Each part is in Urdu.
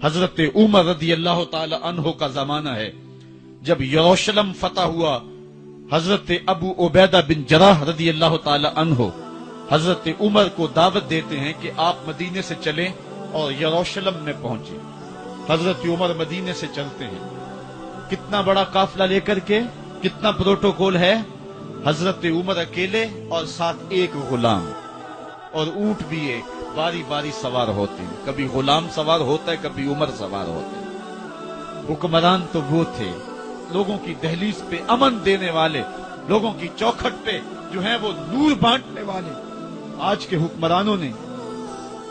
حضرت عمر رضی اللہ تعالی عنہ کا زمانہ ہے، جب یروشلم فتح ہوا، حضرت ابو عبیدہ بن جراح رضی اللہ تعالی عنہ حضرت عمر کو دعوت دیتے ہیں کہ آپ مدینے سے چلیں اور یروشلم میں پہنچیں۔ حضرت عمر مدینے سے چلتے ہیں، کتنا بڑا قافلہ لے کر کے، کتنا پروٹوکول ہے، حضرت عمر اکیلے اور ساتھ ایک غلام، اور اونٹ بھی ایک، باری باری سوار ہوتے ہیں، کبھی غلام سوار ہوتا ہے، کبھی عمر سوار ہوتے ہیں۔ حکمران تو وہ تھے، لوگوں کی دہلیز پہ امن دینے والے، لوگوں کی چوکھٹ پہ جو ہیں وہ نور بانٹنے والے۔ آج کے حکمرانوں نے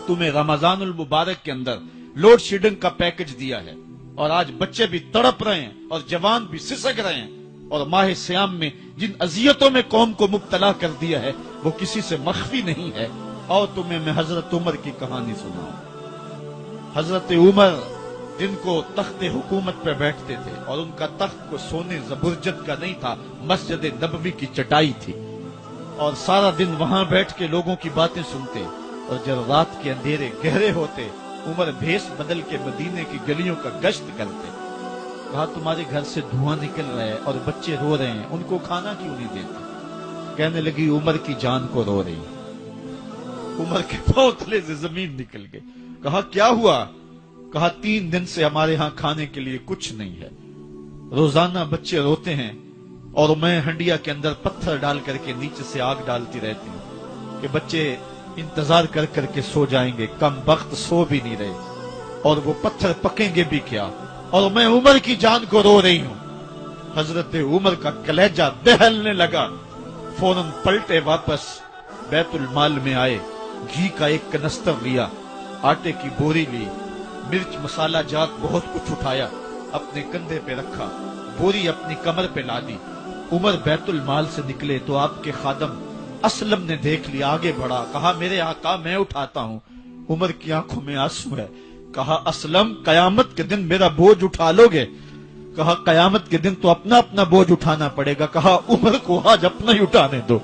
تمہیں رمضان المبارک کے اندر لوڈ شیڈنگ کا پیکج دیا ہے، اور آج بچے بھی تڑپ رہے ہیں اور جوان بھی سسک رہے ہیں، اور ماہ سیام میں جن اذیتوں میں قوم کو مبتلا کر دیا ہے وہ کسی سے مخفی نہیں ہے۔ اور تمہیں میں حضرت عمر کی کہانی سناؤں۔ حضرت عمر جن کو تخت حکومت پہ بیٹھتے تھے، اور ان کا تخت کو سونے زبرجد کا نہیں تھا، مسجد نبوی کی چٹائی تھی، اور سارا دن وہاں بیٹھ کے لوگوں کی باتیں سنتے، اور جب رات کے اندھیرے گہرے ہوتے عمر بھیس بدل کے مدینے کی گلیوں کا گشت کرتے۔ کہا تمہارے گھر سے دھواں نکل رہا ہے اور بچے رو رہے ہیں، ان کو کھانا کیوں نہیں دیتے؟ کہنے لگی عمر کی جان کو رو رہی۔ عمر کے پاؤں تلے سے زمین نکل گئی۔ کہا کیا ہوا؟ کہا 3 دن سے ہمارے ہاں کھانے کے لیے کچھ نہیں ہے، روزانہ بچے روتے ہیں، اور میں ہنڈیا کے اندر پتھر ڈال کر کے نیچے سے آگ ڈالتی رہتی ہوں کہ بچے انتظار کر کر کے سو جائیں گے، کم وقت سو بھی نہیں رہے، اور وہ پتھر پکیں گے بھی کیا، اور میں عمر کی جان کو رو رہی ہوں۔ حضرت عمر کا کلیجہ دہلنے لگا، فوراً پلٹے، واپس بیت المال میں آئے، گھی کا ایک کنستر لیا، آٹے کی بوری لی، مرچ مسالہ جات بہت کچھ اٹھایا، اپنے کندھے پہ رکھا، بوری اپنی کمر پہ لا دی۔ عمر بیت المال سے نکلے تو آپ کے خادم اسلم نے دیکھ لیا، آگے بڑھا، کہا میرے آقا میں اٹھاتا ہوں۔ عمر کی آنکھوں میں آنسو ہے۔ کہا اسلم قیامت کے دن میرا بوجھ اٹھا لو گے؟ کہا قیامت کے دن تو اپنا اپنا بوجھ اٹھانا پڑے گا۔ کہا عمر کو آج اپنا ہی اٹھانے دو۔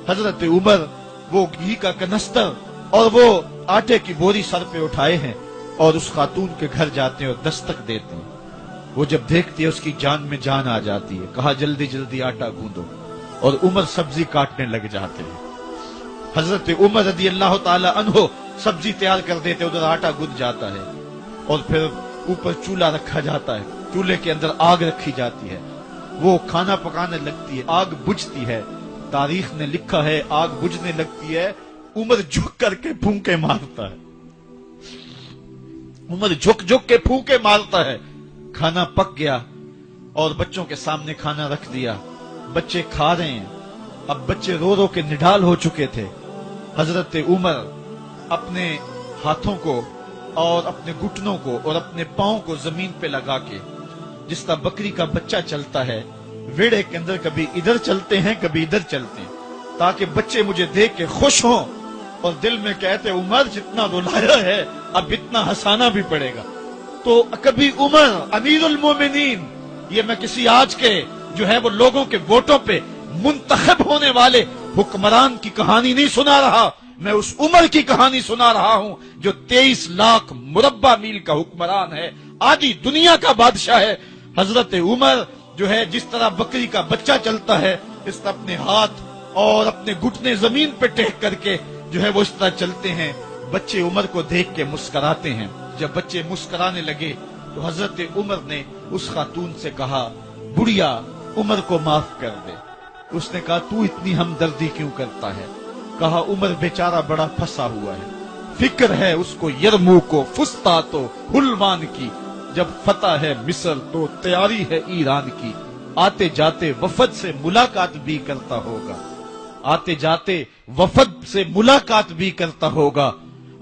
حضرت عمر وہ گھی کا کنستر اور وہ آٹے کی بوری سر پہ اٹھائے ہیں، اور اس خاتون کے گھر جاتے ہیں اور دستک دیتے ہیں۔ وہ جب دیکھتی ہے اس کی جان میں جان آ جاتی ہے۔ کہا جلدی جلدی آٹا گوندو، اور عمر سبزی کاٹنے لگ جاتے ہیں۔ حضرت عمر رضی اللہ تعالی عنہ سبزی تیار کر دیتے، ادھر آٹا گند جاتا ہے، اور پھر اوپر چولہا رکھا جاتا ہے، چولہے کے اندر آگ رکھی جاتی ہے، وہ کھانا پکانے لگتی ہے، آگ بجھتی ہے۔ تاریخ نے لکھا ہے آگ بجھنے لگتی ہے، عمر جھک کر کے پھونکے مارتا ہے، عمر جھک جھک کے پھونکے مارتا ہے۔ کھانا پک گیا اور بچوں کے سامنے کھانا رکھ دیا، بچے کھا رہے ہیں۔ اب بچے رو رو کے نڈال ہو چکے تھے۔ حضرت عمر اپنے ہاتھوں کو اور اپنے گھٹنوں کو اور اپنے پاؤں کو زمین پہ لگا کے، جس طرح بکری کا بچہ چلتا ہے، ویڑے کے اندر کبھی ادھر چلتے ہیں کبھی ادھر چلتے ہیں، تاکہ بچے مجھے دیکھ کے خوش ہوں اور دل میں کہتے عمر جتنا رلایا ہے اب اتنا ہنسانا بھی پڑے گا۔ تو کبھی عمر امیر المومنین، یہ میں کسی آج کے جو ہے وہ لوگوں کے ووٹوں پہ منتخب ہونے والے حکمران کی کہانی نہیں سنا رہا، میں اس عمر کی کہانی سنا رہا ہوں جو 23 لاکھ مربع میل کا حکمران ہے، آدھی دنیا کا بادشاہ ہے۔ حضرت عمر جو ہے جس طرح بکری کا بچہ چلتا ہے، اس طرح اپنے ہاتھ اور اپنے گھٹنے زمین پہ ٹیک کر کے جو ہے وہ اس طرح چلتے ہیں۔ بچے عمر کو دیکھ کے مسکراتے ہیں۔ جب بچے مسکرانے لگے تو حضرت عمر نے اس خاتون سے کہا بڑھیا عمر کو معاف کر دے۔ اس نے کہا تو اتنی ہمدردی کیوں کرتا ہے؟ کہا عمر بیچارہ بڑا پھنسا ہوا ہے، فکر ہے اس کو یرموک و فسطاط و حلوان کی، جب فتح ہے مصر تو تیاری ہے ایران کی، آتے جاتے وفد سے ملاقات بھی کرتا ہوگا، آتے جاتے وفد سے ملاقات بھی کرتا ہوگا،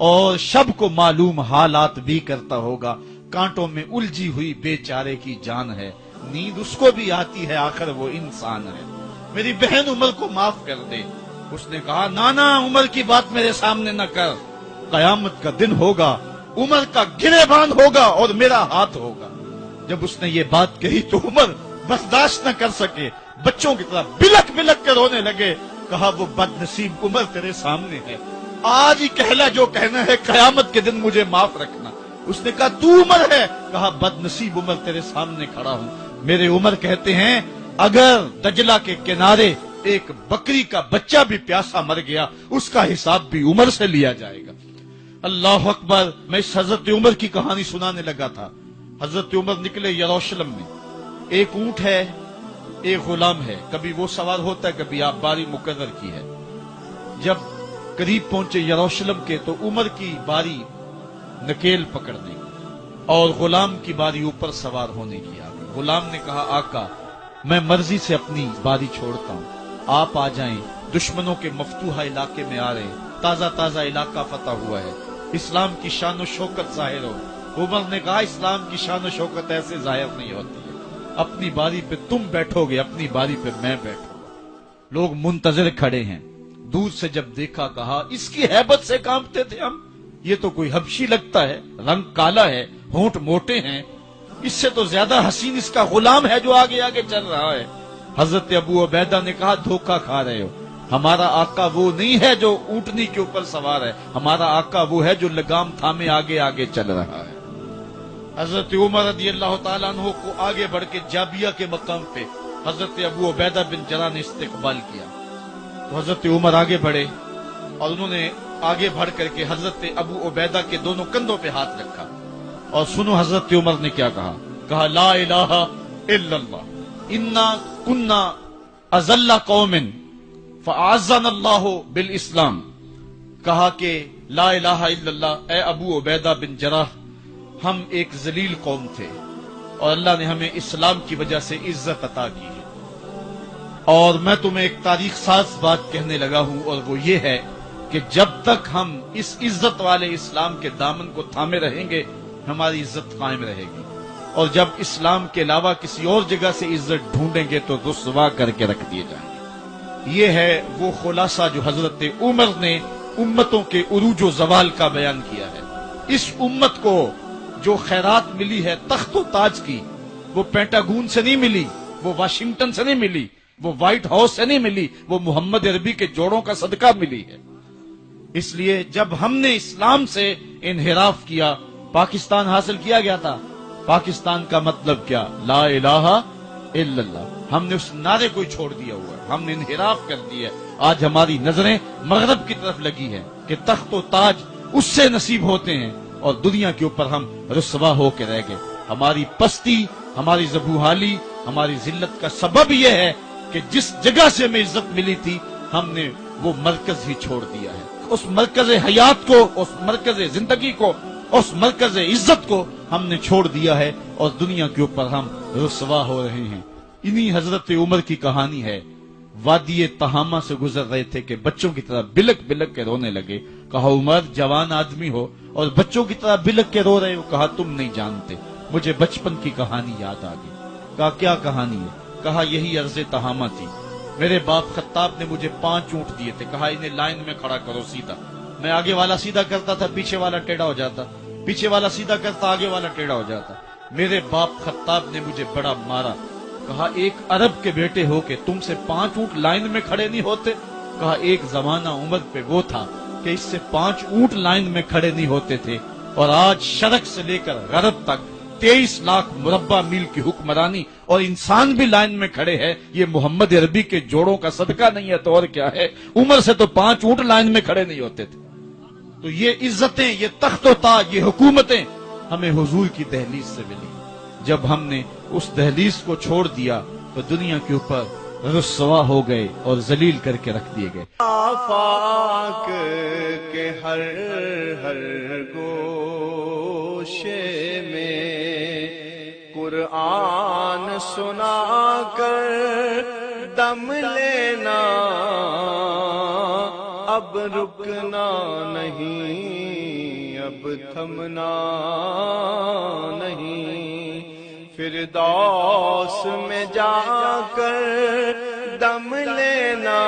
اور شب کو معلوم حالات بھی کرتا ہوگا، کانٹوں میں الجھی ہوئی بیچارے کی جان ہے، نیند اس کو بھی آتی ہے، آخر وہ انسان ہے، میری بہن عمر کو معاف کر دے۔ اس نے کہا نانا عمر کی بات میرے سامنے نہ کر، قیامت کا دن ہوگا، عمر کا گریبان ہوگا اور میرا ہاتھ ہوگا۔ جب اس نے یہ بات کہی تو عمر برداشت نہ کر سکے، بچوں کی طرح بلک بلک کے رونے لگے۔ کہا وہ بد نصیب عمر تیرے سامنے ہے، آج ہی کہلا جو کہنا ہے، قیامت کے دن مجھے معاف رکھنا۔ اس نے کہا تو عمر ہے؟ کہا بدنصیب عمر تیرے سامنے کھڑا ہوں۔ میرے عمر کہتے ہیں اگر دجلہ کے کنارے ایک بکری کا بچہ بھی پیاسا مر گیا اس کا حساب بھی عمر سے لیا جائے گا۔ اللہ اکبر۔ میں اس حضرت عمر کی کہانی سنانے لگا تھا۔ حضرت عمر نکلے یروشلم میں، ایک اونٹ ہے، ایک غلام ہے، کبھی وہ سوار ہوتا ہے، کبھی آپ باری مقرر کی ہے۔ جب قریب پہنچے یروشلم کے تو عمر کی باری نکیل پکڑنے اور غلام کی باری اوپر سوار ہونے کی آ گئی۔ غلام نے کہا آقا میں مرضی سے اپنی باری چھوڑتا ہوں، آپ آ جائیں، دشمنوں کے مفتوحہ علاقے میں آ رہے ہیں، تازہ تازہ علاقہ فتح ہوا ہے، اسلام کی شان و شوکت ظاہر ہو۔ عمر نے کہا اسلام کی شان و شوکت ایسے ظاہر نہیں ہوتی ہے، اپنی باری پہ تم بیٹھو گے، اپنی باری پہ میں بیٹھوں گا۔ لوگ منتظر کھڑے ہیں۔ دور سے جب دیکھا کہا اس کی ہیبت سے کانپتے تھے ہم، یہ تو کوئی حبشی لگتا ہے، رنگ کالا ہے، ہونٹ موٹے ہیں، اس سے تو زیادہ حسین اس کا غلام ہے جو آگے آگے چل رہا ہے۔ حضرت ابو عبیدہ نے کہا دھوکہ کھا رہے ہو، ہمارا آقا وہ نہیں ہے جو اونٹنی کے اوپر سوار ہے، ہمارا آقا وہ ہے جو لگام تھامے آگے آگے چل رہا ہے۔ حضرت عمر رضی اللہ تعالیٰ عنہ کو آگے بڑھ کے جابیہ کے مقام پہ حضرت ابو عبیدہ بن جراح نے استقبال کیا، تو حضرت عمر آگے بڑھے اور انہوں نے آگے بڑھ کر کے حضرت ابو عبیدہ کے دونوں کندھوں پہ ہاتھ رکھا، اور سنو حضرت عمر نے کیا کہا، کہا لا الہ الا اللہ انا کنا اذل قوم فاعزنا اللہ بالاسلام۔ کہا کہ لا الہ الا اللہ، اے ابو عبیدہ بن جراح ہم ایک ذلیل قوم تھے اور اللہ نے ہمیں اسلام کی وجہ سے عزت عطا کی ہے، اور میں تمہیں ایک تاریخ ساز بات کہنے لگا ہوں، اور وہ یہ ہے کہ جب تک ہم اس عزت والے اسلام کے دامن کو تھامے رہیں گے ہماری عزت قائم رہے گی، اور جب اسلام کے علاوہ کسی اور جگہ سے عزت ڈھونڈیں گے تو رسوا کر کے رکھ دیے جائیں گے۔ یہ ہے وہ خلاصہ جو حضرت عمر نے امتوں کے عروج و زوال کا بیان کیا ہے۔ اس امت کو جو خیرات ملی ہے تخت و تاج کی، وہ پینٹاگون سے نہیں ملی، وہ واشنگٹن سے نہیں ملی، وہ وائٹ ہاؤس سے نہیں ملی، وہ محمد عربی کے جوڑوں کا صدقہ ملی ہے۔ اس لیے جب ہم نے اسلام سے انحراف کیا پاکستان حاصل کیا گیا تھا۔ پاکستان کا مطلب کیا؟ لا الہ الا اللہ۔ ہم نے اس نعرے کو چھوڑ دیا ہوا ہے، ہم نے انحراف کر دیا ہے۔ آج ہماری نظریں مغرب کی طرف لگی ہیں کہ تخت و تاج اس سے نصیب ہوتے ہیں، اور دنیا کے اوپر ہم رسوا ہو کے رہ گئے۔ ہماری پستی، ہماری ذبوحالی، ہماری ذلت کا سبب یہ ہے کہ جس جگہ سے ہمیں عزت ملی تھی ہم نے وہ مرکز ہی چھوڑ دیا ہے۔ اس مرکز حیات کو، اس مرکز زندگی کو، اس مرکز عزت کو ہم نے چھوڑ دیا ہے، اور دنیا کے اوپر ہم رسوا ہو رہے ہیں۔ انہی حضرت عمر کی کہانی ہے۔ وادی تہامہ سے گزر رہے تھے کہ بچوں کی طرح بلک بلک کے رونے لگے۔ کہا عمر جوان آدمی ہو اور بچوں کی طرح بلک کے رو رہے ہو؟ کہا تم نہیں جانتے، مجھے بچپن کی کہانی یاد آ گئی۔ کہا کیا کہانی ہے؟ کہا یہی عرض تہامہ تھی، میرے باپ خطاب نے مجھے 5 اونٹ دیے تھے، کہا انہیں لائن میں کھڑا کرو سیدھا۔ میں آگے والا سیدھا کرتا تھا، پیچھے والا ٹیڑھا ہو جاتا، پیچھے والا سیدھا کرتا، آگے والا ٹیڑھا ہو جاتا۔ میرے باپ خطاب نے مجھے بڑا مارا۔ کہا ایک عرب کے بیٹے ہو کہ تم سے 5 اونٹ لائن میں کھڑے نہیں ہوتے؟ کہا ایک زمانہ عمر پہ وہ تھا کہ اس سے 5 اونٹ لائن میں کھڑے نہیں ہوتے تھے، اور آج شرق سے لے کر غرب تک 23 لاکھ مربع میل کی حکمرانی اور انسان بھی لائن میں کھڑے ہیں۔ یہ محمد عربی کے جوڑوں کا صدقہ نہیں ہے تو اور کیا ہے؟ عمر سے تو 5 اونٹ لائن میں کھڑے نہیں ہوتے تھے۔ تو یہ عزتیں، یہ تخت و تاج، یہ حکومتیں ہمیں حضور کی دہلیز سے ملی۔ جب ہم نے اس دہلیز کو چھوڑ دیا تو دنیا کے اوپر رسوا ہو گئے اور ذلیل کر کے رکھ دیے گئے۔ آفاق کے ہر ہر گوشے میں قرآن سنا کر دم لینا، اب رکنا نہیں، اب تھمنا نہیں، فردوس میں جا کر دم لینا۔